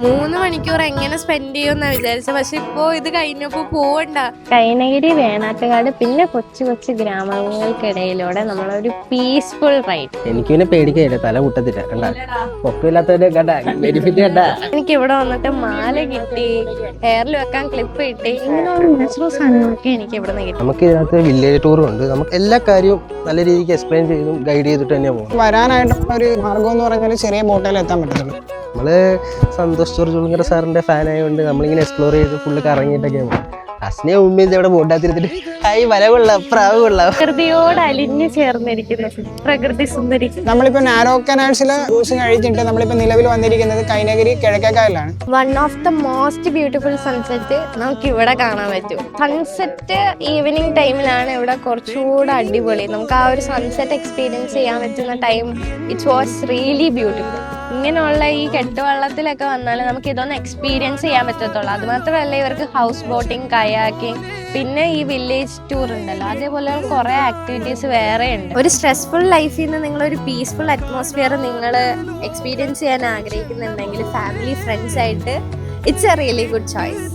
3 മണിക്കൂർ എങ്ങനെ സ്പെൻഡ് ചെയ്യുമെന്നാ വിചാരിച്ചത്. പക്ഷെ ഇപ്പോ ഇത് കഴിഞ്ഞപ്പോ പോവണ്ട. കൈനഗിരി, വേണാട്ടുകാട്, പിന്നെ കൊച്ചു കൊച്ചു ഗ്രാമങ്ങൾക്കിടയിലൂടെ നമ്മളൊരു പീസ്ഫുൾ റൈഡ്. എനിക്ക് പിന്നെ പേടിക്കയില്ല, തല മുട്ടത്തില്ല. കണ്ടാ പൊക്കമില്ലാത്തവരെ കണ്ടാ ബെനിഫിറ്റ് കണ്ടാ. എനിക്ക് ഇവിടെ വന്നിട്ട് മാല കിട്ടി, ഹെയറിൽ വെക്കാൻ ക്ലിപ്പ് കിട്ടി, ഇങ്ങനെയുള്ള നാച്ചുറൽ സാധനങ്ങളൊക്കെ എനിക്ക് ഇവിടെ നിന്ന് കിട്ടി. നമുക്ക് ഇതിനകത്ത് വില്ലേജ് ടൂറും ഉണ്ട്. നമുക്ക് എല്ലാ കാര്യവും നല്ല രീതിക്ക് എക്സ്പ്ലെയിൻ ചെയ്തും ഗൈഡ് ചെയ്തിട്ട് തന്നെ പോകും. വരാനായിട്ടുള്ള ഒരു മാർഗം എന്ന് പറഞ്ഞാൽ ചെറിയ ബോട്ടിൽ എത്താൻ പറ്റത്തുള്ളൂ. നമ്മള് സന്തോഷ് ജോർജ് സാറിന്റെ ഫാൻ ആയതുകൊണ്ട് നമ്മളിങ്ങനെ എക്സ്പ്ലോർ ചെയ്ത് ഫുള്ള് കറങ്ങിയിട്ടൊക്കെയാണ് പോകും. അസ്നെ ഉമ്മീന്ന് ഇവിടെ ബോട്ടാത്തിരുത്തിട്ട് ഹായ് വല കൊള്ളാം, പ്രാവ് കൊള്ളാം. പ്രകൃതിയോട് അലിഞ്ഞു ചേർന്നിരിക്കുന്ന പ്രകൃതി സുന്ദരി. നമ്മളിപ്പോ നാരോ കനാൽസിലെ ക്രൂസ് കഴിഞ്ഞിട്ട് നമ്മളിപ്പോ നിലവിൽ വന്നിരിക്കുന്നത് കൈനഗിരി കിഴക്കേക്കായലാണ്. One of the most beautiful sunset നമുക്ക് ഇവിടെ കാണാൻ പറ്റും. സൺസെറ്റ് ഈവനിങ് ടൈമിലാണ് ഇവിടെ കുറച്ചുകൂടെ അടിപൊളി. നമുക്ക് ആ ഒരു സൺസെറ്റ് എക്സ്പീരിയൻസ് ചെയ്യാൻ പറ്റുന്ന time it was really beautiful. ഇങ്ങനെയുള്ള ഈ കെട്ടുവള്ളത്തിലൊക്കെ വന്നാൽ നമുക്ക് ഇതൊന്നും എക്സ്പീരിയൻസ് ചെയ്യാൻ പറ്റത്തുള്ളൂ. അതുമാത്രമല്ല ഇവർക്ക് ഹൗസ് ബോട്ടിങ്, കയാക്കിങ്, പിന്നെ ഈ വില്ലേജ് ടൂർ ഉണ്ടല്ലോ, അതേപോലെ കുറെ ആക്ടിവിറ്റീസ് വേറെ ഉണ്ട്. ഒരു സ്ട്രെസ്ഫുൾ ലൈഫിൽ നിന്ന് നിങ്ങൾ ഒരു പീസ്ഫുൾ അറ്റ്മോസ്ഫിയർ നിങ്ങൾ എക്സ്പീരിയൻസ് ചെയ്യാൻ ആഗ്രഹിക്കുന്നുണ്ടെങ്കിൽ ഫാമിലി, ഫ്രണ്ട്സ് ആയിട്ട് it's A really good choice.